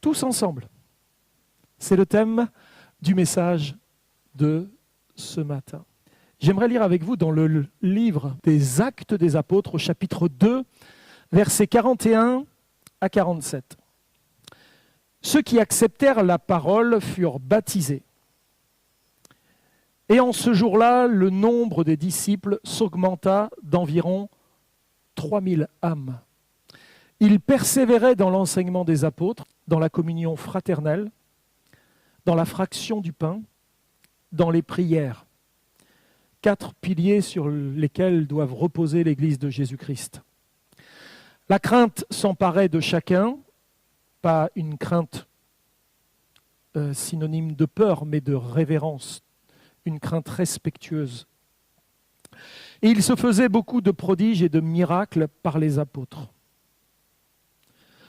tous ensemble. C'est le thème du message de ce matin. J'aimerais lire avec vous dans le livre des Actes des Apôtres, au chapitre 2, versets 41 à 47. Ceux qui acceptèrent la parole furent baptisés. Et en ce jour-là, le nombre des disciples s'augmenta d'environ 3000 âmes. Ils persévéraient dans l'enseignement des apôtres, dans la communion fraternelle, dans la fraction du pain, dans les prières. 4 piliers sur lesquels doivent reposer l'Église de Jésus-Christ. La crainte s'emparait de chacun, pas une crainte synonyme de peur, mais de révérence, une crainte respectueuse. Et il se faisait beaucoup de prodiges et de miracles par les apôtres.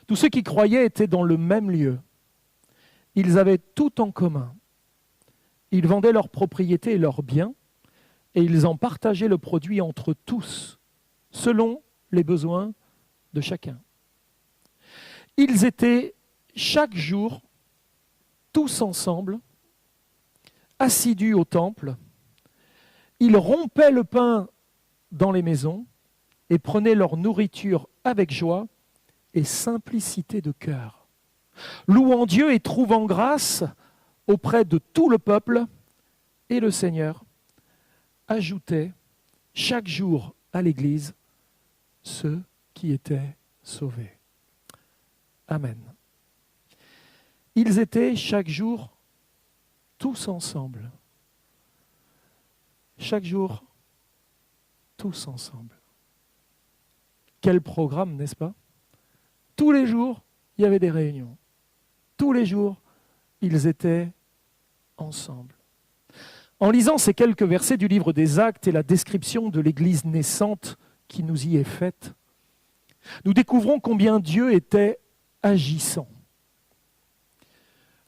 Tous ceux qui croyaient étaient dans le même lieu. Ils avaient tout en commun. Ils vendaient leurs propriétés et leurs biens, et ils en partageaient le produit entre tous, selon les besoins de chacun. Ils étaient chaque jour, tous ensemble, assidus au temple. Ils rompaient le pain dans les maisons et prenaient leur nourriture avec joie et simplicité de cœur, louant Dieu et trouvant grâce auprès de tout le peuple, et le Seigneur ajoutait chaque jour à l'Église ceux qui étaient sauvés. Amen. Ils étaient chaque jour tous ensemble. Chaque jour, tous ensemble. Quel programme, n'est-ce pas? Tous les jours, il y avait des réunions. Tous les jours, ils étaient ensemble. En lisant ces quelques versets du livre des Actes et la description de l'Église naissante qui nous y est faite, nous découvrons combien Dieu était agissant.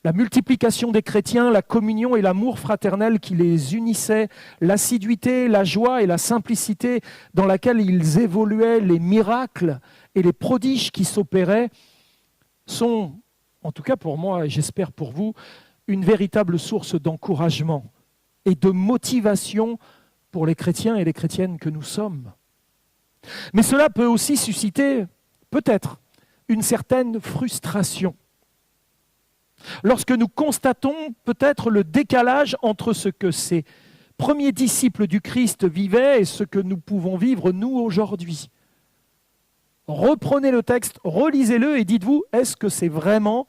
La multiplication des chrétiens, la communion et l'amour fraternel qui les unissaient, l'assiduité, la joie et la simplicité dans laquelle ils évoluaient, les miracles et les prodiges qui s'opéraient, sont, en tout cas pour moi et j'espère pour vous, une véritable source d'encouragement et de motivation pour les chrétiens et les chrétiennes que nous sommes. Mais cela peut aussi susciter, peut-être, une certaine frustration. Lorsque nous constatons peut-être le décalage entre ce que ces premiers disciples du Christ vivaient et ce que nous pouvons vivre nous aujourd'hui. Reprenez le texte, relisez-le et dites-vous, est-ce que c'est vraiment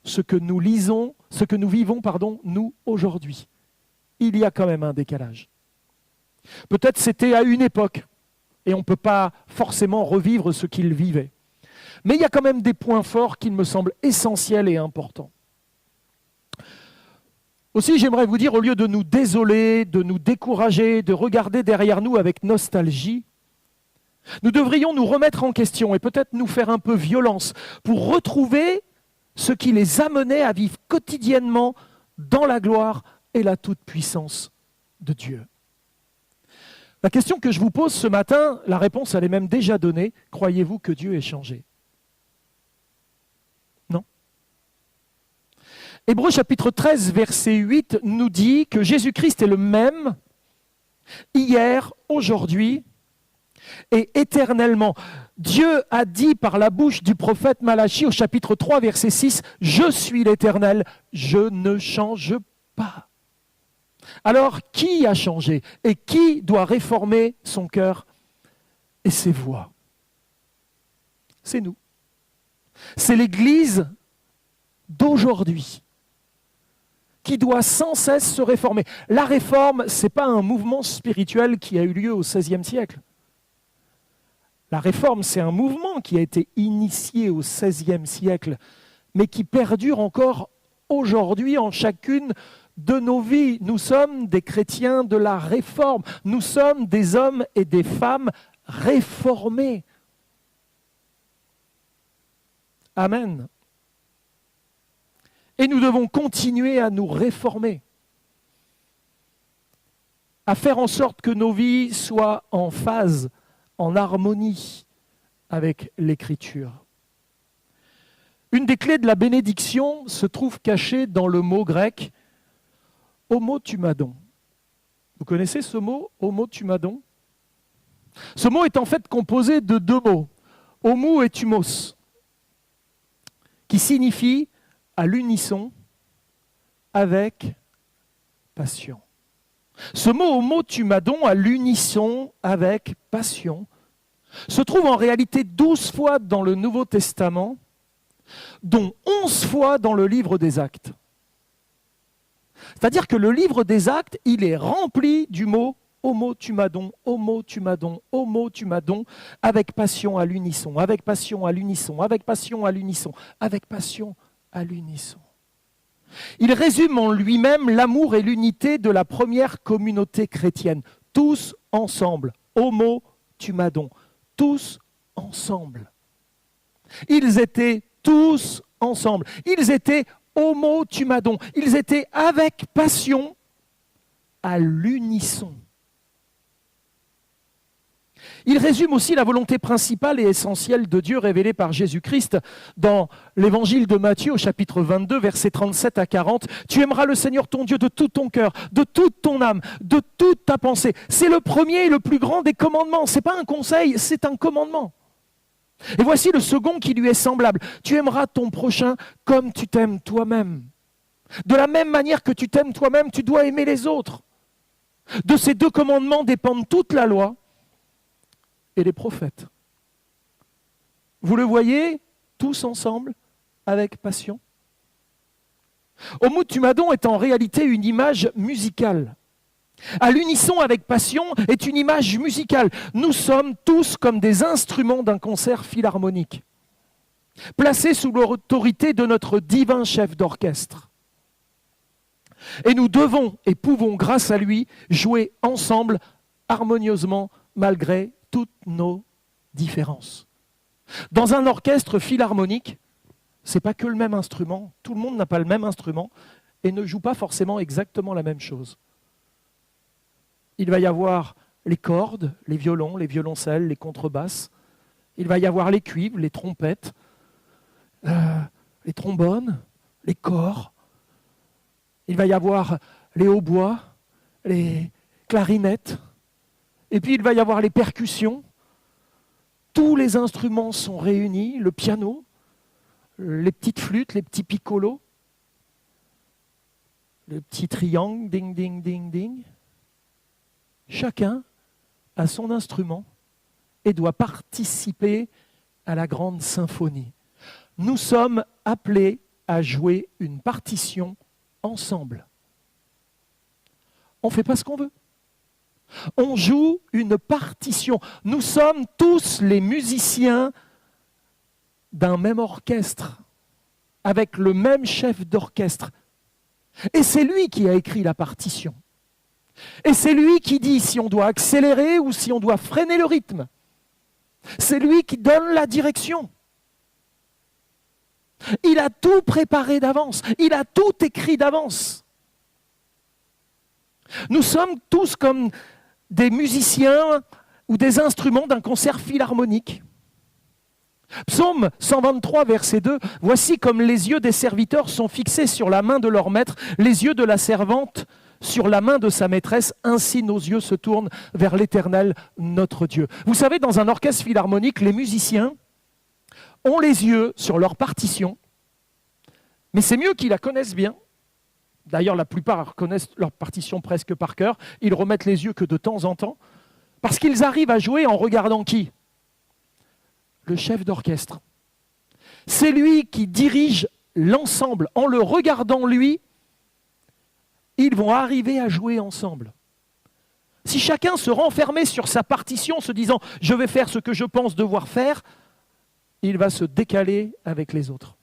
ce que nous lisons, ce que nous vivons, nous, aujourd'hui? Il y a quand même un décalage. Peut-être c'était à une époque et on ne peut pas forcément revivre ce qu'ils vivaient. Mais il y a quand même des points forts qui me semblent essentiels et importants. Aussi, j'aimerais vous dire, au lieu de nous désoler, de nous décourager, de regarder derrière nous avec nostalgie, nous devrions nous remettre en question et peut-être nous faire un peu violence pour retrouver ce qui les amenait à vivre quotidiennement dans la gloire et la toute-puissance de Dieu. La question que je vous pose ce matin, la réponse elle est même déjà donnée. Croyez-vous que Dieu ait changé? Non. Hébreux chapitre 13, verset 8 nous dit que Jésus-Christ est le même hier, aujourd'hui et éternellement. Dieu a dit par la bouche du prophète Malachie au chapitre 3, verset 6, « Je suis l'Éternel, je ne change pas. » Alors, qui a changé et qui doit réformer son cœur et ses voies? C'est nous. C'est l'Église d'aujourd'hui qui doit sans cesse se réformer. La réforme, ce n'est pas un mouvement spirituel qui a eu lieu au XVIe siècle. La réforme, c'est un mouvement qui a été initié au XVIe siècle, mais qui perdure encore aujourd'hui en chacune de nos vies. Nous sommes des chrétiens de la réforme. Nous sommes des hommes et des femmes réformés. Amen. Et nous devons continuer à nous réformer, à faire en sorte que nos vies soient en phase, en harmonie avec l'Écriture. Une des clés de la bénédiction se trouve cachée dans le mot grec « homotumadon ». Vous connaissez ce mot « homotumadon » ? Ce mot est en fait composé de deux mots, « homo » et « tumos », qui signifient à l'unisson, avec passion. Ce mot « homotumadon » à l'unisson, avec passion, se trouve en réalité 12 fois dans le Nouveau Testament, dont 11 fois dans le livre des Actes. C'est-à-dire que le livre des Actes, il est rempli du mot homotumadon, homotumadon, homotumadon, avec passion à l'unisson, avec passion à l'unisson, avec passion à l'unisson, avec passion à l'unisson. Il résume en lui-même l'amour et l'unité de la première communauté chrétienne, tous ensemble, homotumadon, tous ensemble. Ils étaient tous ensemble. Ils étaient homotumadon. Ils étaient avec passion à l'unisson. Il résume aussi la volonté principale et essentielle de Dieu révélée par Jésus-Christ dans l'évangile de Matthieu au chapitre 22, versets 37 à 40. « Tu aimeras le Seigneur ton Dieu de tout ton cœur, de toute ton âme, de toute ta pensée. » C'est le premier et le plus grand des commandements. Ce n'est pas un conseil, c'est un commandement. Et voici le second qui lui est semblable. Tu aimeras ton prochain comme tu t'aimes toi-même. De la même manière que tu t'aimes toi-même, tu dois aimer les autres. De ces deux commandements dépendent toute la loi et les prophètes. Vous le voyez tous ensemble avec passion. Homotumadon est en réalité une image musicale. À l'unisson avec passion est une image musicale. Nous sommes tous comme des instruments d'un concert philharmonique, placés sous l'autorité de notre divin chef d'orchestre. Et nous devons et pouvons, grâce à lui, jouer ensemble, harmonieusement, malgré toutes nos différences. Dans un orchestre philharmonique, ce n'est pas que le même instrument. Tout le monde n'a pas le même instrument et ne joue pas forcément exactement la même chose. Il va y avoir les cordes, les violons, les violoncelles, les contrebasses. Il va y avoir les cuivres, les trompettes, les trombones, les cors. Il va y avoir les hautbois, les clarinettes. Et puis il va y avoir les percussions. Tous les instruments sont réunis, le piano, les petites flûtes, les petits piccolos, le petit triangle, ding, ding, ding, ding. Chacun a son instrument et doit participer à la grande symphonie. Nous sommes appelés à jouer une partition ensemble. On ne fait pas ce qu'on veut. On joue une partition. Nous sommes tous les musiciens d'un même orchestre, avec le même chef d'orchestre. Et c'est lui qui a écrit la partition. Et c'est lui qui dit si on doit accélérer ou si on doit freiner le rythme. C'est lui qui donne la direction. Il a tout préparé d'avance. Il a tout écrit d'avance. Nous sommes tous comme des musiciens ou des instruments d'un concert philharmonique. Psaume 123, verset 2, « Voici comme les yeux des serviteurs sont fixés sur la main de leur maître, les yeux de la servante sur la main de sa maîtresse, ainsi nos yeux se tournent vers l'Éternel, notre Dieu. » Vous savez, dans un orchestre philharmonique, les musiciens ont les yeux sur leur partition, mais c'est mieux qu'ils la connaissent bien. D'ailleurs, la plupart connaissent leur partition presque par cœur. Ils remettent les yeux que de temps en temps, parce qu'ils arrivent à jouer en regardant qui ? Le chef d'orchestre. C'est lui qui dirige l'ensemble. En le regardant lui, ils vont arriver à jouer ensemble. Si chacun se renfermait sur sa partition, se disant « je vais faire ce que je pense devoir faire », il va se décaler avec les autres.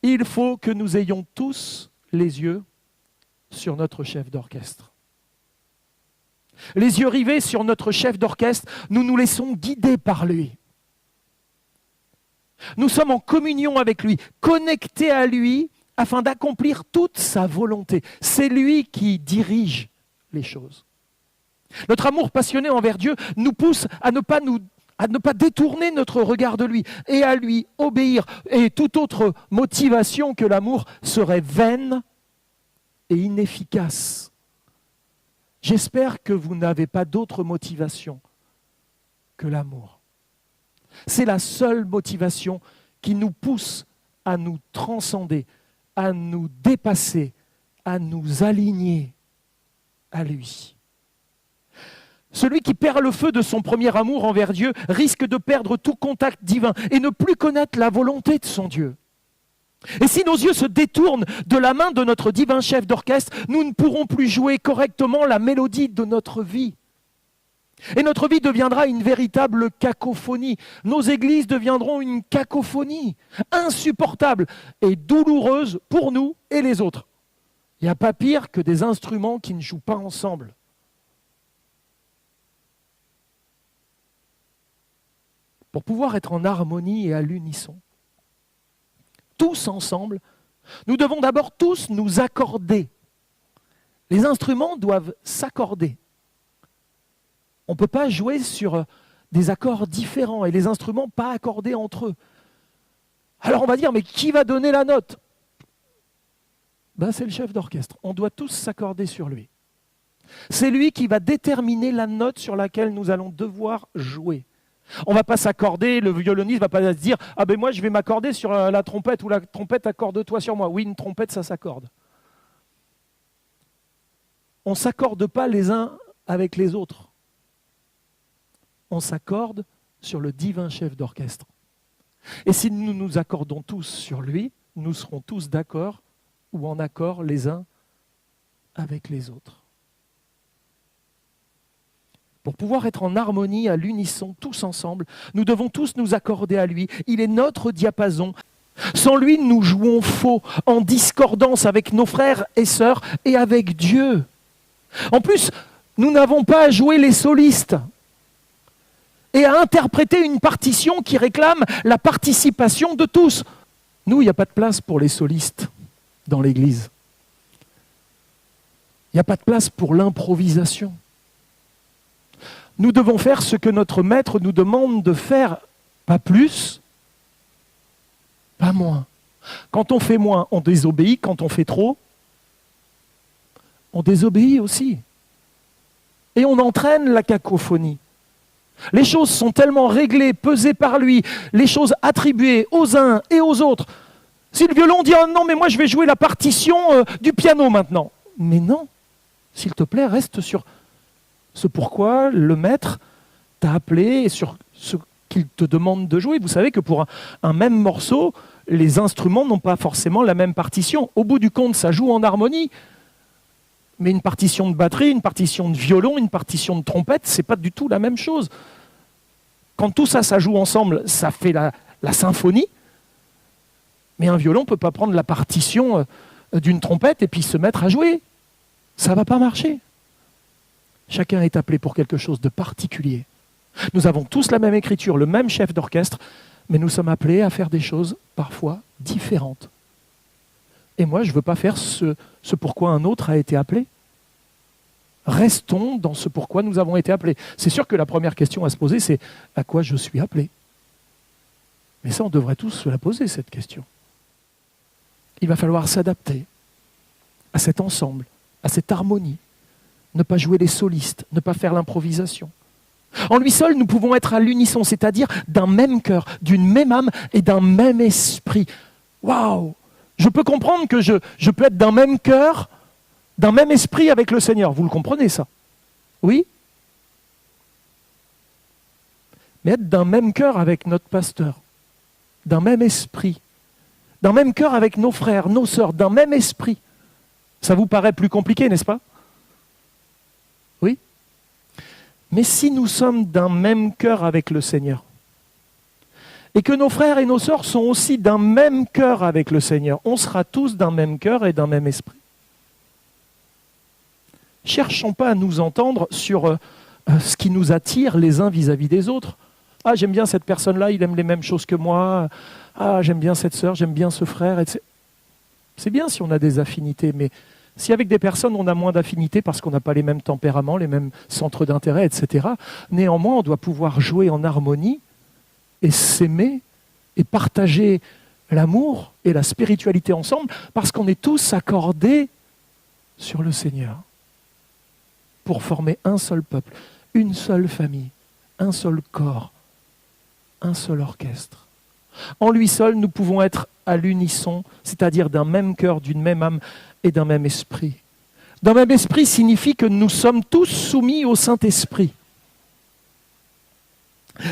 Il faut que nous ayons tous les yeux sur notre chef d'orchestre. Les yeux rivés sur notre chef d'orchestre, nous nous laissons guider par lui. Nous sommes en communion avec lui, connectés à lui, afin d'accomplir toute sa volonté. C'est lui qui dirige les choses. Notre amour passionné envers Dieu nous pousse à ne pas nous à ne pas détourner notre regard de lui et à lui obéir. Et toute autre motivation que l'amour serait vaine et inefficace. J'espère que vous n'avez pas d'autre motivation que l'amour. C'est la seule motivation qui nous pousse à nous transcender, à nous dépasser, à nous aligner à lui. Celui qui perd le feu de son premier amour envers Dieu risque de perdre tout contact divin et ne plus connaître la volonté de son Dieu. Et si nos yeux se détournent de la main de notre divin chef d'orchestre, nous ne pourrons plus jouer correctement la mélodie de notre vie. Et notre vie deviendra une véritable cacophonie. Nos églises deviendront une cacophonie insupportable et douloureuse pour nous et les autres. Il n'y a pas pire que des instruments qui ne jouent pas ensemble. Pour pouvoir être en harmonie et à l'unisson, tous ensemble, nous devons d'abord tous nous accorder. Les instruments doivent s'accorder. On ne peut pas jouer sur des accords différents et les instruments pas accordés entre eux. Alors on va dire, mais qui va donner la note ? C'est le chef d'orchestre. On doit tous s'accorder sur lui. C'est lui qui va déterminer la note sur laquelle nous allons devoir jouer. On ne va pas s'accorder, le violoniste ne va pas se dire « Ah ben moi je vais m'accorder sur la trompette ou la trompette accorde-toi sur moi ». Oui, une trompette ça s'accorde. On ne s'accorde pas les uns avec les autres. On s'accorde sur le divin chef d'orchestre. Et si nous nous accordons tous sur lui, nous serons tous d'accord ou en accord les uns avec les autres. Pour pouvoir être en harmonie, à l'unisson, tous ensemble, nous devons tous nous accorder à lui. Il est notre diapason. Sans lui, nous jouons faux, en discordance avec nos frères et sœurs et avec Dieu. En plus, nous n'avons pas à jouer les solistes et à interpréter une partition qui réclame la participation de tous. Nous, il n'y a pas de place pour les solistes dans l'Église. Il n'y a pas de place pour l'improvisation. Nous devons faire ce que notre maître nous demande de faire, pas plus, pas moins. Quand on fait moins, on désobéit. Quand on fait trop, on désobéit aussi. Et on entraîne la cacophonie. Les choses sont tellement réglées, pesées par lui, les choses attribuées aux uns et aux autres. Si le violon dit « Oh non, mais moi je vais jouer la partition du piano maintenant ». Mais non, s'il te plaît, reste sur ce pourquoi le maître t'a appelé et sur ce qu'il te demande de jouer. Vous savez que pour un même morceau, les instruments n'ont pas forcément la même partition. Au bout du compte, ça joue en harmonie. Mais une partition de batterie, une partition de violon, une partition de trompette, c'est pas du tout la même chose. Quand tout ça, ça joue ensemble, ça fait la symphonie. Mais un violon ne peut pas prendre la partition d'une trompette et puis se mettre à jouer. Ça ne va pas marcher. Chacun est appelé pour quelque chose de particulier. Nous avons tous la même écriture, le même chef d'orchestre, mais nous sommes appelés à faire des choses parfois différentes. Et moi, je ne veux pas faire ce pourquoi un autre a été appelé. Restons dans ce pourquoi nous avons été appelés. C'est sûr que la première question à se poser, c'est à quoi je suis appelé ? Mais ça, on devrait tous se la poser, cette question. Il va falloir s'adapter à cet ensemble, à cette harmonie. Ne pas jouer les solistes, ne pas faire l'improvisation. En lui seul, nous pouvons être à l'unisson, c'est-à-dire d'un même cœur, d'une même âme et d'un même esprit. Waouh ! Je peux comprendre que je peux être d'un même cœur, d'un même esprit avec le Seigneur. Vous le comprenez, ça ? Oui ? Mais être d'un même cœur avec notre pasteur, d'un même esprit, d'un même cœur avec nos frères, nos sœurs, d'un même esprit. Ça vous paraît plus compliqué, n'est-ce pas ? Oui ? Mais si nous sommes d'un même cœur avec le Seigneur, et que nos frères et nos sœurs sont aussi d'un même cœur avec le Seigneur, on sera tous d'un même cœur et d'un même esprit. Cherchons pas à nous entendre sur ce qui nous attire les uns vis-à-vis des autres. Ah, j'aime bien cette personne-là, il aime les mêmes choses que moi. Ah, j'aime bien cette sœur, j'aime bien ce frère. C'est bien si on a des affinités, mais Si avec des personnes on a moins d'affinité parce qu'on n'a pas les mêmes tempéraments, les mêmes centres d'intérêt, etc., néanmoins on doit pouvoir jouer en harmonie et s'aimer et partager l'amour et la spiritualité ensemble parce qu'on est tous accordés sur le Seigneur pour former un seul peuple, une seule famille, un seul corps, un seul orchestre. En lui seul, nous pouvons être à l'unisson, c'est-à-dire d'un même cœur, d'une même âme et d'un même esprit. D'un même esprit signifie que nous sommes tous soumis au Saint-Esprit.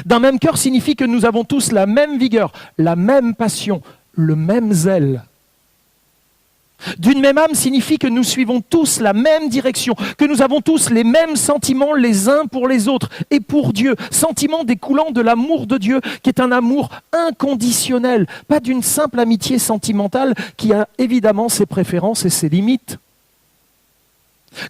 D'un même cœur signifie que nous avons tous la même vigueur, la même passion, le même zèle. D'une même âme signifie que nous suivons tous la même direction, que nous avons tous les mêmes sentiments les uns pour les autres et pour Dieu, sentiments découlant de l'amour de Dieu, qui est un amour inconditionnel, pas d'une simple amitié sentimentale qui a évidemment ses préférences et ses limites.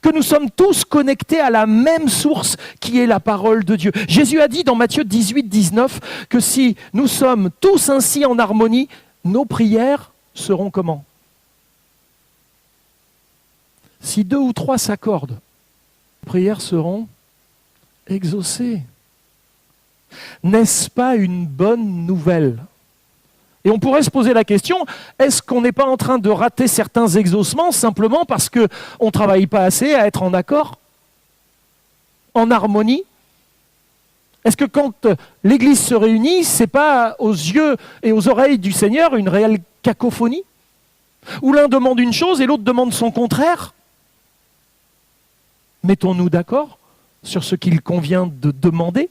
Que nous sommes tous connectés à la même source qui est la parole de Dieu. Jésus a dit dans Matthieu 18, 19 que si nous sommes tous ainsi en harmonie, nos prières seront comment ? Si 2 ou 3 s'accordent, les prières seront exaucées. N'est-ce pas une bonne nouvelle ? Et on pourrait se poser la question, est-ce qu'on n'est pas en train de rater certains exaucements simplement parce qu'on ne travaille pas assez à être en accord, en harmonie ? Est-ce que quand l'Église se réunit, ce n'est pas aux yeux et aux oreilles du Seigneur une réelle cacophonie ? Où l'un demande une chose et l'autre demande son contraire ? Mettons-nous d'accord sur ce qu'il convient de demander.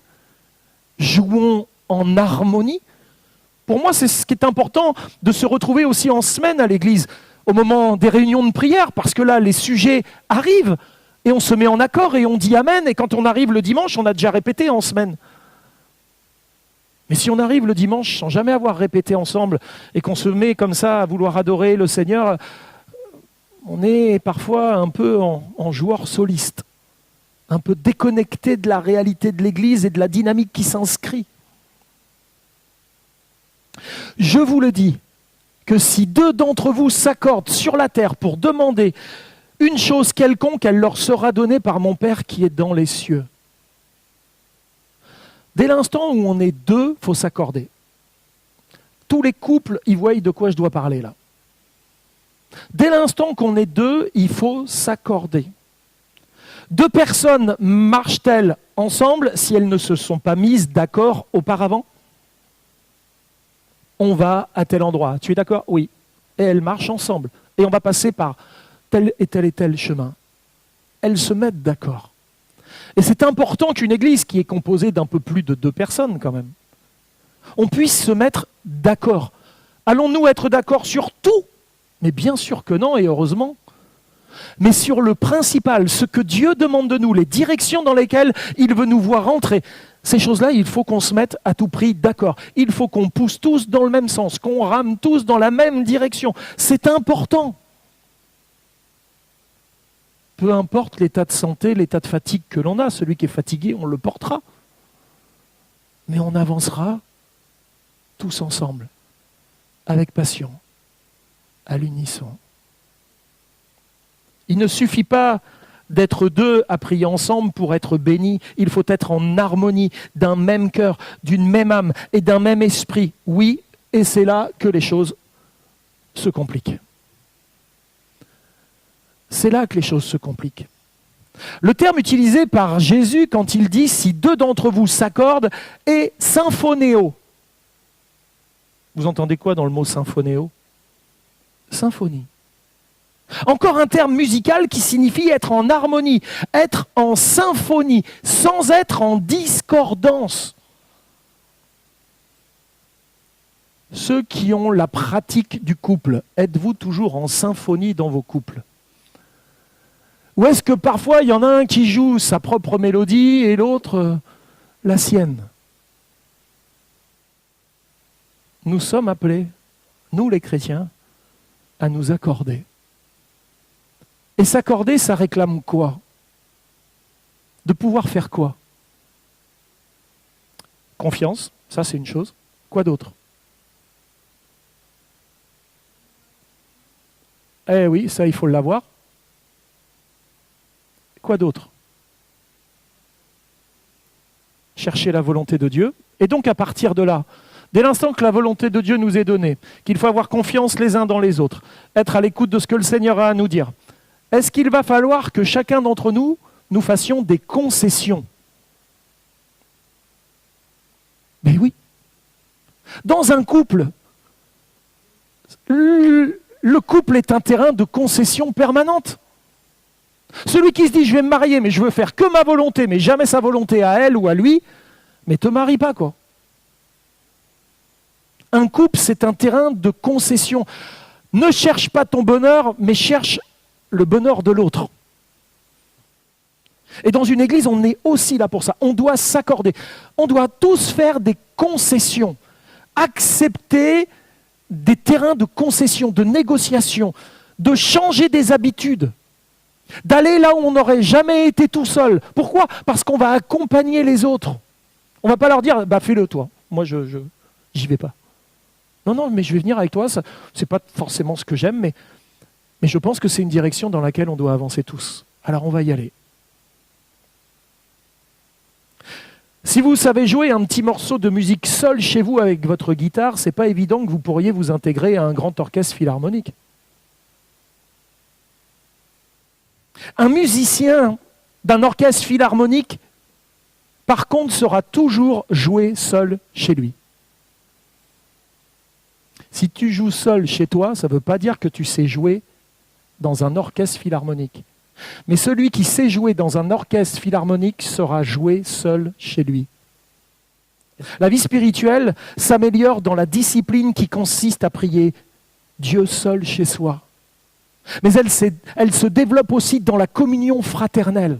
Jouons en harmonie. Pour moi, c'est ce qui est important de se retrouver aussi en semaine à l'église, au moment des réunions de prière, parce que là, les sujets arrivent et on se met en accord et on dit Amen. Et quand on arrive le dimanche, on a déjà répété en semaine. Mais si on arrive le dimanche sans jamais avoir répété ensemble et qu'on se met comme ça à vouloir adorer le Seigneur, on est parfois un peu en joueur soliste, un peu déconnecté de la réalité de l'Église et de la dynamique qui s'inscrit. Je vous le dis, que si 2 d'entre vous s'accordent sur la terre pour demander une chose quelconque, elle leur sera donnée par mon Père qui est dans les cieux. Dès l'instant où on est 2, il faut s'accorder. Tous les couples y voient de quoi je dois parler là. Dès l'instant qu'on est 2, il faut s'accorder. 2 personnes marchent-elles ensemble si elles ne se sont pas mises d'accord auparavant ? On va à tel endroit. Tu es d'accord ? Oui. Et elles marchent ensemble. Et on va passer par tel et tel chemin. Elles se mettent d'accord. Et c'est important qu'une église qui est composée d'un peu plus de 2 personnes quand même, on puisse se mettre d'accord. Allons-nous être d'accord sur tout ? Mais bien sûr que non, et heureusement. Mais sur le principal, ce que Dieu demande de nous, les directions dans lesquelles il veut nous voir entrer, ces choses-là, il faut qu'on se mette à tout prix d'accord. Il faut qu'on pousse tous dans le même sens, qu'on rame tous dans la même direction. C'est important. Peu importe l'état de santé, l'état de fatigue que l'on a, celui qui est fatigué, on le portera. Mais on avancera tous ensemble, avec passion, à l'unisson. Il ne suffit pas d'être 2 à prier ensemble pour être bénis. Il faut être en harmonie, d'un même cœur, d'une même âme et d'un même esprit. Oui, et c'est là que les choses se compliquent. C'est là que les choses se compliquent. Le terme utilisé par Jésus quand il dit « si 2 d'entre vous s'accordent » est « symphonéo ». Vous entendez quoi dans le mot « symphonéo » ? Symphonie. Encore un terme musical qui signifie être en harmonie, être en symphonie, sans être en discordance. Ceux qui ont la pratique du couple, êtes-vous toujours en symphonie dans vos couples ? Ou est-ce que parfois il y en a un qui joue sa propre mélodie et l'autre la sienne ? Nous sommes appelés, nous les chrétiens, à nous accorder. Et s'accorder, ça réclame quoi ? De pouvoir faire quoi ? Confiance, ça c'est une chose. Quoi d'autre ? Eh oui, ça il faut l'avoir. Quoi d'autre? Chercher la volonté de Dieu. Et donc à partir de là, dès l'instant que la volonté de Dieu nous est donnée, qu'il faut avoir confiance les uns dans les autres, être à l'écoute de ce que le Seigneur a à nous dire, est-ce qu'il va falloir que chacun d'entre nous, nous fassions des concessions? Mais oui. Dans un couple, le couple est un terrain de concession permanente. Celui qui se dit « je vais me marier, mais je veux faire que ma volonté, mais jamais sa volonté à elle ou à lui », mais te marie pas, quoi. Un couple, c'est un terrain de concession. Ne cherche pas ton bonheur, mais cherche le bonheur de l'autre. Et dans une église, on est aussi là pour ça. On doit s'accorder. On doit tous faire des concessions. Accepter des terrains de concession, de négociation, de changer des habitudes, d'aller là où on n'aurait jamais été tout seul. Pourquoi? Parce qu'on va accompagner les autres. On ne va pas leur dire bah, « fais-le toi, moi j'y vais pas ». Non, mais je vais venir avec toi, ce n'est pas forcément ce que j'aime, mais je pense que c'est une direction dans laquelle on doit avancer tous. Alors on va y aller. Si vous savez jouer un petit morceau de musique seul chez vous avec votre guitare, ce n'est pas évident que vous pourriez vous intégrer à un grand orchestre philharmonique. Un musicien d'un orchestre philharmonique, par contre, sera toujours joué seul chez lui. Si tu joues seul chez toi, ça ne veut pas dire que tu sais jouer dans un orchestre philharmonique. Mais celui qui sait jouer dans un orchestre philharmonique sera joué seul chez lui. La vie spirituelle s'améliore dans la discipline qui consiste à prier Dieu seul chez soi. Mais elle se développe aussi dans la communion fraternelle.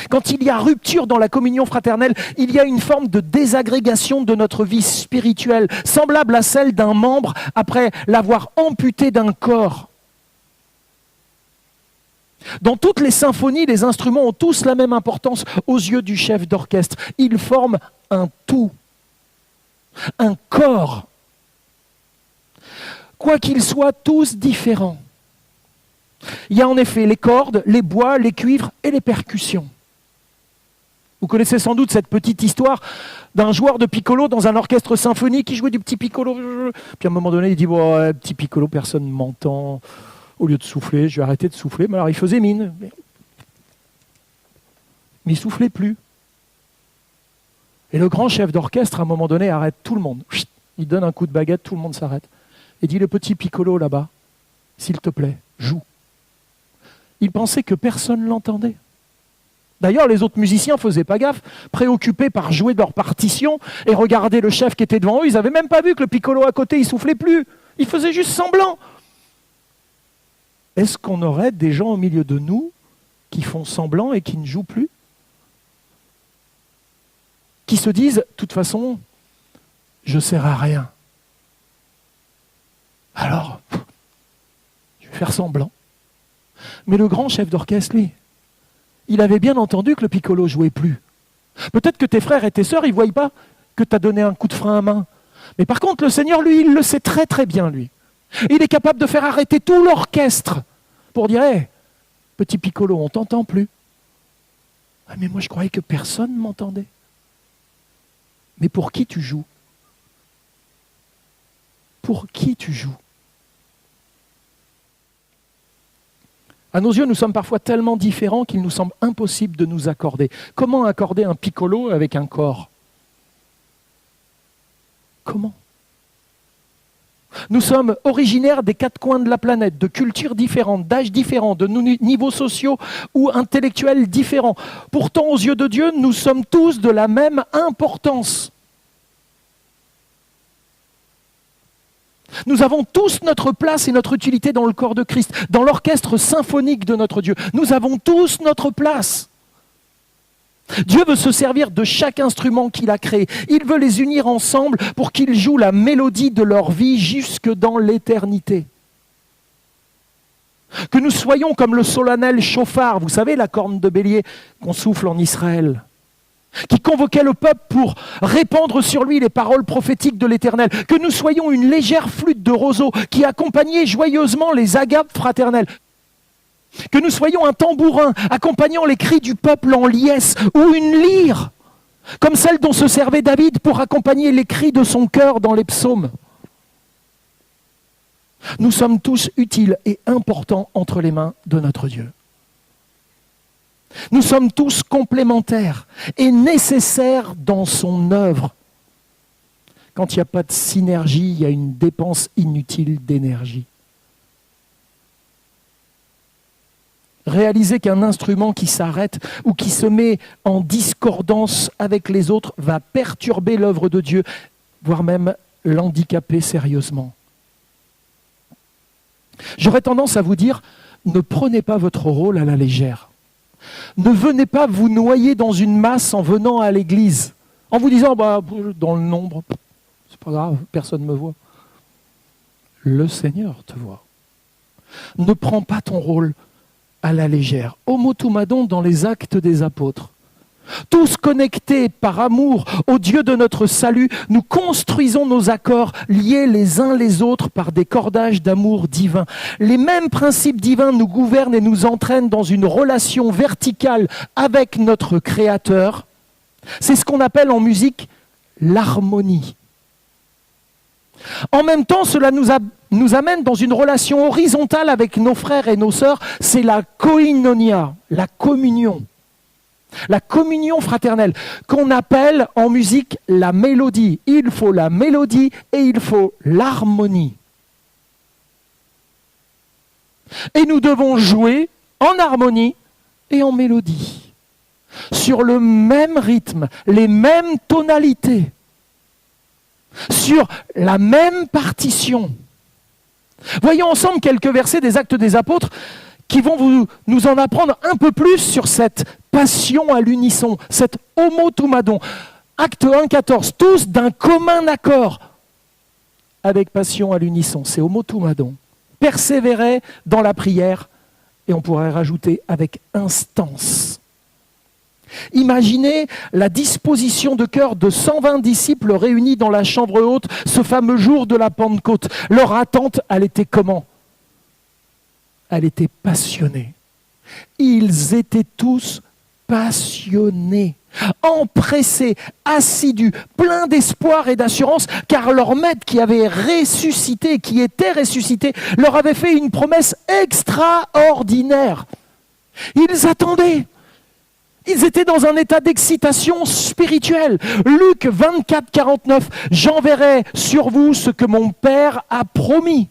Quand il y a rupture dans la communion fraternelle, il y a une forme de désagrégation de notre vie spirituelle, semblable à celle d'un membre après l'avoir amputé d'un corps. Dans toutes les symphonies, les instruments ont tous la même importance aux yeux du chef d'orchestre. Ils forment un tout, un corps. Quoiqu'ils soient tous différents. Il y a en effet les cordes, les bois, les cuivres et les percussions. Vous connaissez sans doute cette petite histoire d'un joueur de piccolo dans un orchestre symphonique qui jouait du petit piccolo. Puis à un moment donné, il dit bon, petit piccolo, personne ne m'entend. Au lieu de souffler, je vais arrêter de souffler. Mais alors il faisait mine. Mais il ne soufflait plus. Et le grand chef d'orchestre, à un moment donné, arrête tout le monde. Il donne un coup de baguette, tout le monde s'arrête. Et dit le petit piccolo là-bas, s'il te plaît, joue. Il pensait que personne ne l'entendait. D'ailleurs, les autres musiciens ne faisaient pas gaffe, préoccupés par jouer de leur partition et regarder le chef qui était devant eux. Ils n'avaient même pas vu que le piccolo à côté, il ne soufflait plus. Il faisait juste semblant. Est-ce qu'on aurait des gens au milieu de nous qui font semblant et qui ne jouent plus? Qui se disent, de toute façon, je ne sers à rien. Alors, je vais faire semblant. Mais le grand chef d'orchestre, lui, il avait bien entendu que le piccolo ne jouait plus. Peut-être que tes frères et tes sœurs, ils ne voient pas que tu as donné un coup de frein à main. Mais par contre, le Seigneur, lui, il le sait très très bien, lui. Il est capable de faire arrêter tout l'orchestre pour dire hey, petit piccolo, on ne t'entend plus. Ah, mais moi, je croyais que personne ne m'entendait. Mais pour qui tu joues? Pour qui tu joues? À nos yeux, nous sommes parfois tellement différents qu'il nous semble impossible de nous accorder. Comment accorder un piccolo avec un corps? Comment? Nous sommes originaires des quatre coins de la planète, de cultures différentes, d'âges différents, de niveaux sociaux ou intellectuels différents. Pourtant, aux yeux de Dieu, nous sommes tous de la même importance. Nous avons tous notre place et notre utilité dans le corps de Christ, dans l'orchestre symphonique de notre Dieu. Nous avons tous notre place. Dieu veut se servir de chaque instrument qu'il a créé. Il veut les unir ensemble pour qu'ils jouent la mélodie de leur vie jusque dans l'éternité. Que nous soyons comme le solennel chauffard, vous savez la corne de bélier qu'on souffle en Israël, qui convoquait le peuple pour répandre sur lui les paroles prophétiques de l'Éternel. Que nous soyons une légère flûte de roseau qui accompagnait joyeusement les agapes fraternelles. Que nous soyons un tambourin accompagnant les cris du peuple en liesse, ou une lyre, comme celle dont se servait David pour accompagner les cris de son cœur dans les psaumes. Nous sommes tous utiles et importants entre les mains de notre Dieu. Nous sommes tous complémentaires et nécessaires dans son œuvre. Quand il n'y a pas de synergie, il y a une dépense inutile d'énergie. Réaliser qu'un instrument qui s'arrête ou qui se met en discordance avec les autres va perturber l'œuvre de Dieu, voire même l'handicaper sérieusement. J'aurais tendance à vous dire, ne prenez pas votre rôle à la légère. Ne venez pas vous noyer dans une masse en venant à l'église, en vous disant, dans le nombre, c'est pas grave, personne ne me voit. Le Seigneur te voit. Ne prends pas ton rôle à la légère. Homo Toumadon dans les Actes des Apôtres. Tous connectés par amour au Dieu de notre salut, nous construisons nos accords liés les uns les autres par des cordages d'amour divin. Les mêmes principes divins nous gouvernent et nous entraînent dans une relation verticale avec notre Créateur. C'est ce qu'on appelle en musique l'harmonie. En même temps, cela nous amène dans une relation horizontale avec nos frères et nos sœurs. C'est la koinonia, la communion. La communion fraternelle, qu'on appelle en musique la mélodie. Il faut la mélodie et il faut l'harmonie. Et nous devons jouer en harmonie et en mélodie, sur le même rythme, les mêmes tonalités, sur la même partition. Voyons ensemble quelques versets des Actes des Apôtres qui vont nous en apprendre un peu plus sur cette passion à l'unisson, cette homo toumadon. Acte 1, 14, tous d'un commun accord, avec passion à l'unisson, c'est homo toumadon. Persévérer dans la prière, et on pourrait rajouter avec instance. Imaginez la disposition de cœur de 120 disciples réunis dans la chambre haute, ce fameux jour de la Pentecôte. Leur attente, elle était comment ? Elle était passionnée. Ils étaient tous passionnés, empressés, assidus, pleins d'espoir et d'assurance, car leur maître qui avait ressuscité, qui était ressuscité, leur avait fait une promesse extraordinaire. Ils attendaient. Ils étaient dans un état d'excitation spirituelle. Luc 24, 49, « J'enverrai sur vous ce que mon Père a promis.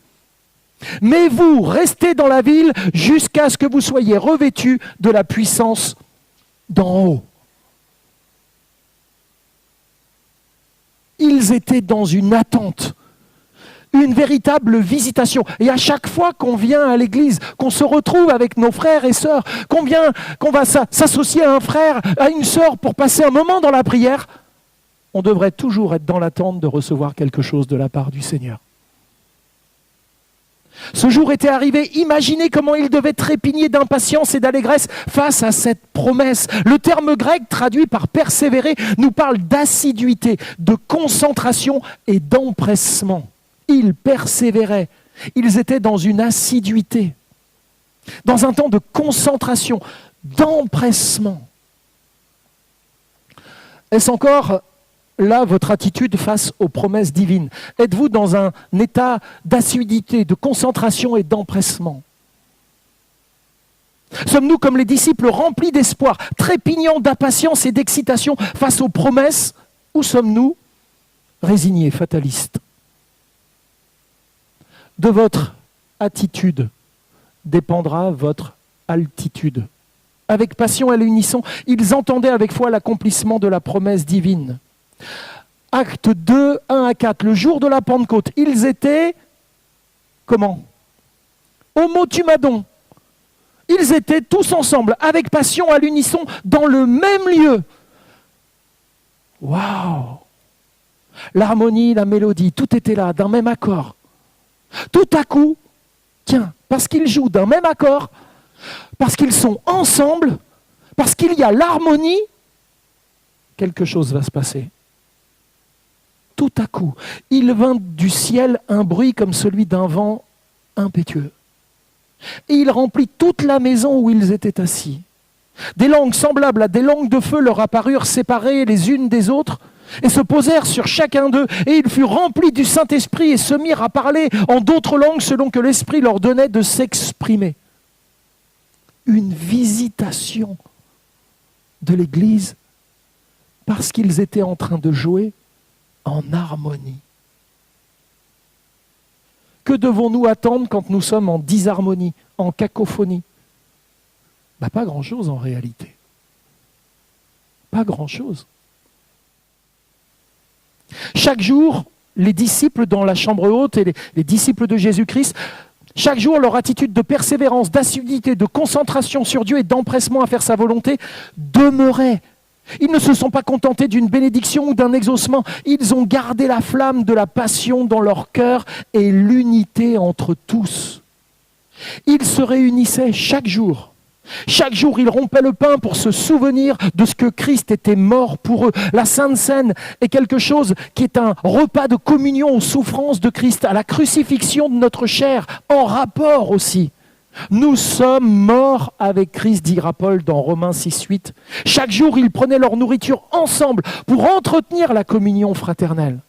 Mais vous, restez dans la ville jusqu'à ce que vous soyez revêtus de la puissance d'en haut. » Ils étaient dans une attente, une véritable visitation. Et à chaque fois qu'on vient à l'église, qu'on se retrouve avec nos frères et sœurs, qu'on va s'associer à un frère, à une sœur pour passer un moment dans la prière, on devrait toujours être dans l'attente de recevoir quelque chose de la part du Seigneur. Ce jour était arrivé, imaginez comment il devait trépigner d'impatience et d'allégresse face à cette promesse. Le terme grec traduit par persévérer nous parle d'assiduité, de concentration et d'empressement. Ils persévéraient, ils étaient dans une assiduité, dans un temps de concentration, d'empressement. Est-ce encore là votre attitude face aux promesses divines? Êtes-vous dans un état d'assiduité, de concentration et d'empressement? Sommes-nous comme les disciples remplis d'espoir, trépignants d'impatience et d'excitation face aux promesses, ou sommes-nous résignés, fatalistes? De votre attitude dépendra votre altitude. Avec passion et l'unisson, ils entendaient avec foi l'accomplissement de la promesse divine. Acte 2, 1 à 4, le jour de la Pentecôte, ils étaient, comment ? Homo Toumadon. Ils étaient tous ensemble, avec passion à l'unisson, dans le même lieu. Waouh ! L'harmonie, la mélodie, tout était là, d'un même accord. Tout à coup, tiens, parce qu'ils jouent d'un même accord, parce qu'ils sont ensemble, parce qu'il y a l'harmonie, quelque chose va se passer. Tout à coup, il vint du ciel un bruit comme celui d'un vent impétueux. Et il remplit toute la maison où ils étaient assis. Des langues semblables à des langues de feu leur apparurent séparées les unes des autres et se posèrent sur chacun d'eux. Et ils furent remplis du Saint-Esprit et se mirent à parler en d'autres langues selon que l'Esprit leur donnait de s'exprimer. Une visitation de l'Église parce qu'ils étaient en train de jouer en harmonie. Que devons-nous attendre quand nous sommes en disharmonie, en cacophonie ? Pas grand-chose en réalité. Pas grand-chose. Chaque jour, les disciples dans la chambre haute et les disciples de Jésus-Christ, chaque jour, leur attitude de persévérance, d'assiduité, de concentration sur Dieu et d'empressement à faire sa volonté demeurait. Ils ne se sont pas contentés d'une bénédiction ou d'un exaucement. Ils ont gardé la flamme de la passion dans leur cœur et l'unité entre tous. Ils se réunissaient chaque jour. Chaque jour, ils rompaient le pain pour se souvenir de ce que Christ était mort pour eux. La Sainte Seine est quelque chose qui est un repas de communion aux souffrances de Christ, à la crucifixion de notre chair, en rapport aussi. Nous sommes morts avec Christ, dira Paul dans Romains 6:8. Chaque jour, ils prenaient leur nourriture ensemble pour entretenir la communion fraternelle.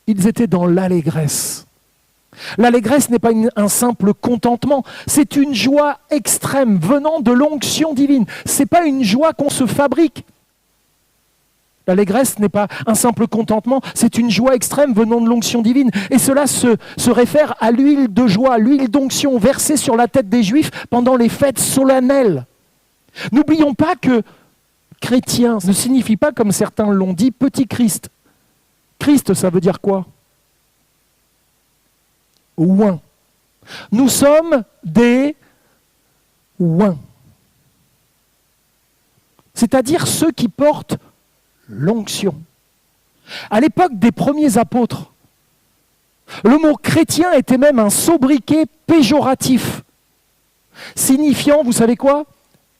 Ils étaient dans l'allégresse. L'allégresse n'est pas un simple contentement, c'est une joie extrême venant de l'onction divine. Ce n'est pas une joie qu'on se fabrique. L'allégresse n'est pas un simple contentement, c'est une joie extrême venant de l'onction divine. Et cela se réfère à l'huile de joie, l'huile d'onction versée sur la tête des Juifs pendant les fêtes solennelles. N'oublions pas que chrétien ne signifie pas, comme certains l'ont dit, petit Christ. Christ, ça veut dire quoi ? Oint. Nous sommes des oints. C'est-à-dire ceux qui portent l'onction. À l'époque des premiers apôtres, le mot chrétien était même un sobriquet péjoratif, signifiant, vous savez quoi ?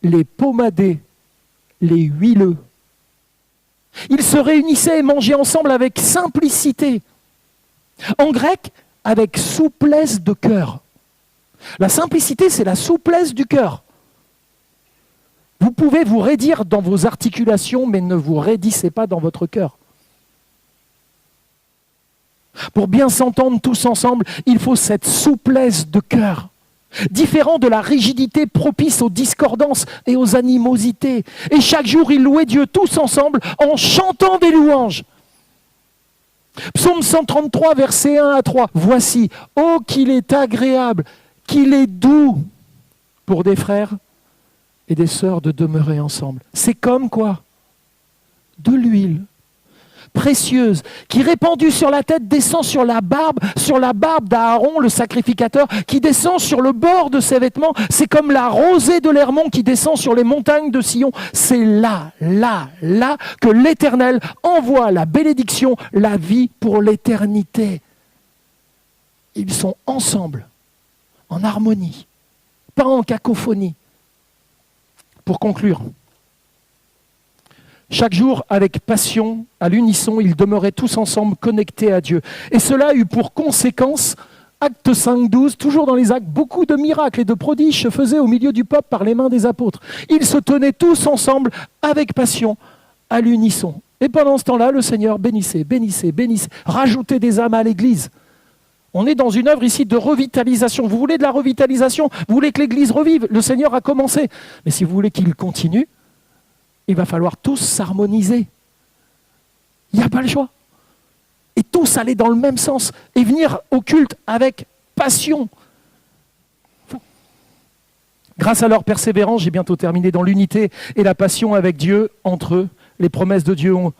Les pommadés, les huileux. Ils se réunissaient et mangeaient ensemble avec simplicité. En grec, avec souplesse de cœur. La simplicité, c'est la souplesse du cœur. Vous pouvez vous raidir dans vos articulations, mais ne vous raidissez pas dans votre cœur. Pour bien s'entendre tous ensemble, il faut cette souplesse de cœur, différent de la rigidité propice aux discordances et aux animosités. Et chaque jour, ils louaient Dieu tous ensemble en chantant des louanges. Psaume 133, versets 1 à 3. Voici, oh qu'il est agréable, qu'il est doux pour des frères et des sœurs de demeurer ensemble. C'est comme quoi ? De l'huile précieuse qui répandue sur la tête descend sur la barbe d'Aaron, le sacrificateur, qui descend sur le bord de ses vêtements. C'est comme la rosée de l'Hermon qui descend sur les montagnes de Sion. C'est là que l'Éternel envoie la bénédiction, la vie pour l'éternité. Ils sont ensemble, en harmonie, pas en cacophonie. Pour conclure, chaque jour, avec passion, à l'unisson, ils demeuraient tous ensemble connectés à Dieu. Et cela eut pour conséquence, Actes 5:12, toujours dans les actes, beaucoup de miracles et de prodiges se faisaient au milieu du peuple par les mains des apôtres. Ils se tenaient tous ensemble avec passion, à l'unisson. Et pendant ce temps-là, le Seigneur bénissait, rajoutait des âmes à l'Église. On est dans une œuvre ici de revitalisation. Vous voulez de la revitalisation ? Vous voulez que l'Église revive ? Le Seigneur a commencé. Mais si vous voulez qu'il continue, il va falloir tous s'harmoniser. Il n'y a pas le choix. Et tous aller dans le même sens et venir au culte avec passion. Grâce à leur persévérance, j'ai bientôt terminé, dans l'unité et la passion avec Dieu, entre eux, les promesses de Dieu ont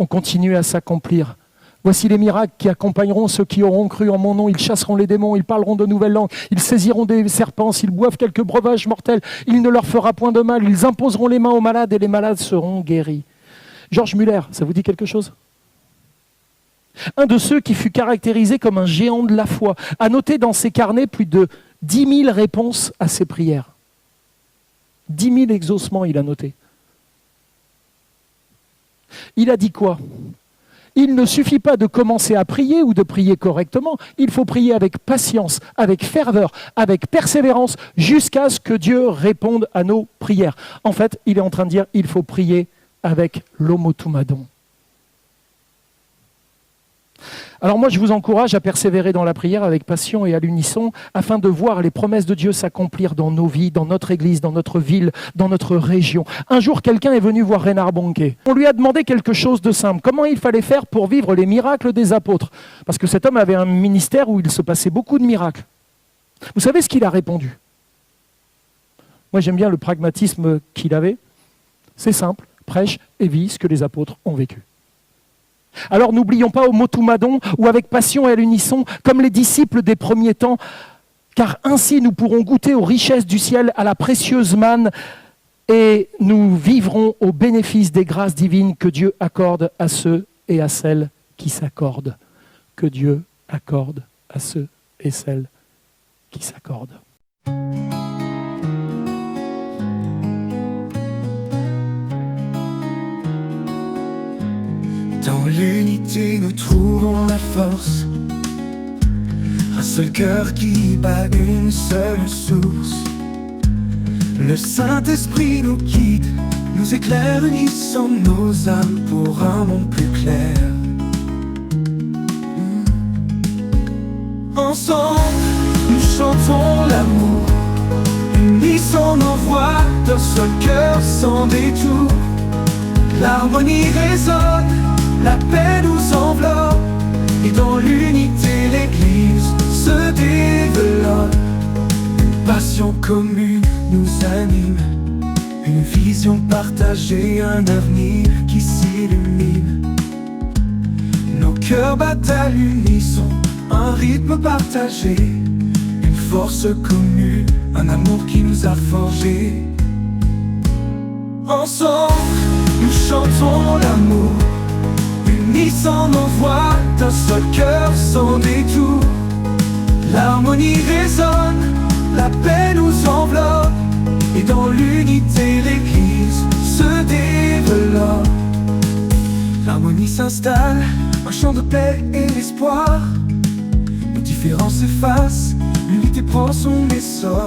continué à s'accomplir. Voici les miracles qui accompagneront ceux qui auront cru en mon nom. Ils chasseront les démons, ils parleront de nouvelles langues, ils saisiront des serpents, s'ils boivent quelques breuvages mortels, il ne leur fera point de mal, ils imposeront les mains aux malades et les malades seront guéris. George Muller, ça vous dit quelque chose ? Un de ceux qui fut caractérisé comme un géant de la foi, a noté dans ses carnets plus de 10 000 réponses à ses prières. 10 000 exaucements, il a noté. Il a dit quoi ? Il ne suffit pas de commencer à prier ou de prier correctement, il faut prier avec patience, avec ferveur, avec persévérance, jusqu'à ce que Dieu réponde à nos prières. En fait, il est en train de dire, il faut prier avec l'omotumadon. Alors moi, je vous encourage à persévérer dans la prière avec passion et à l'unisson, afin de voir les promesses de Dieu s'accomplir dans nos vies, dans notre église, dans notre ville, dans notre région. Un jour, quelqu'un est venu voir Reinhard Bonnke. On lui a demandé quelque chose de simple. Comment il fallait faire pour vivre les miracles des apôtres? Parce que cet homme avait un ministère où il se passait beaucoup de miracles. Vous savez ce qu'il a répondu? Moi, j'aime bien le pragmatisme qu'il avait. C'est simple, prêche et vis ce que les apôtres ont vécu. Alors n'oublions pas omotumadon ou avec passion et à l'unisson, comme les disciples des premiers temps, car ainsi nous pourrons goûter aux richesses du ciel, à la précieuse manne, et nous vivrons au bénéfice des grâces divines que Dieu accorde à ceux et à celles qui s'accordent. Que Dieu accorde à ceux et celles qui s'accordent. Dans l'unité, nous trouvons la force. Un seul cœur qui bat une seule source. Le Saint-Esprit nous guide, nous éclaire, unissant nos âmes pour un monde plus clair. Ensemble, nous chantons l'amour, unissant nos voix d'un seul cœur sans détour. L'harmonie résonne, la paix nous enveloppe, et dans l'unité l'Église se développe. Une passion commune nous anime, une vision partagée, un avenir qui s'illumine. Nos cœurs battent à l'unisson, un rythme partagé, une force commune, un amour qui nous a forgés. Ensemble, nous chantons l'amour, unissant nos voix d'un seul cœur sans détour. L'harmonie résonne, la paix nous enveloppe, et dans l'unité l'Église se développe. L'harmonie s'installe, un chant de paix et d'espoir. Nos différences s'effacent, l'unité prend son essor.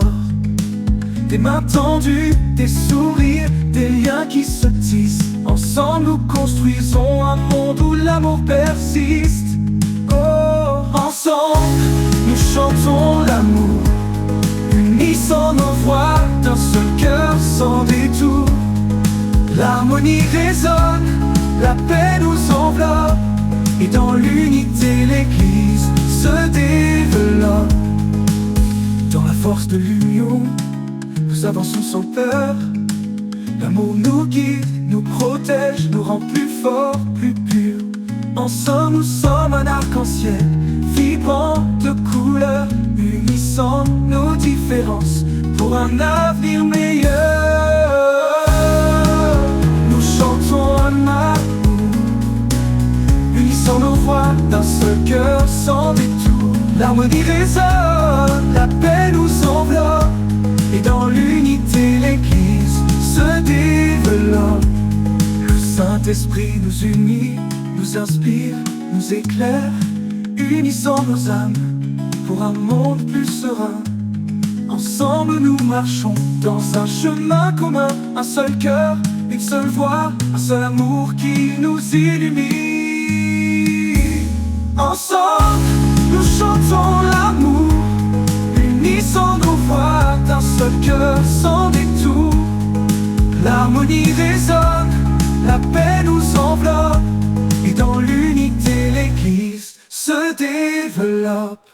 Des mains tendues, des sourires, des liens qui se tissent. Ensemble nous construisons un monde où l'amour persiste. Oh, ensemble nous chantons l'amour, unissant nos voix d'un seul cœur sans détour. L'harmonie résonne, la paix nous enveloppe, et dans l'unité l'Église se développe. Dans la force de l'union, nous avançons sans peur. L'amour nous guide, nous protège, nous rend plus forts, plus purs. Ensemble nous sommes un arc-en-ciel, vibrant de couleurs, unissant nos différences pour un avenir meilleur. Nous chantons un amour, unissant nos voix d'un seul cœur sans détour. L'harmonie résonne, la paix nous enveloppe, et dans l'unité l'Église se développe. Le Saint-Esprit nous unit, nous inspire, nous éclaire, unissant nos âmes pour un monde plus serein. Ensemble nous marchons dans un chemin commun, un seul cœur, une seule voix, un seul amour qui nous illumine. Ensemble nous chantons l'amour, unissant nos voix d'un seul cœur sans détour. L'harmonie résonne, la paix nous enveloppe, et dans l'unité l'Église se développe.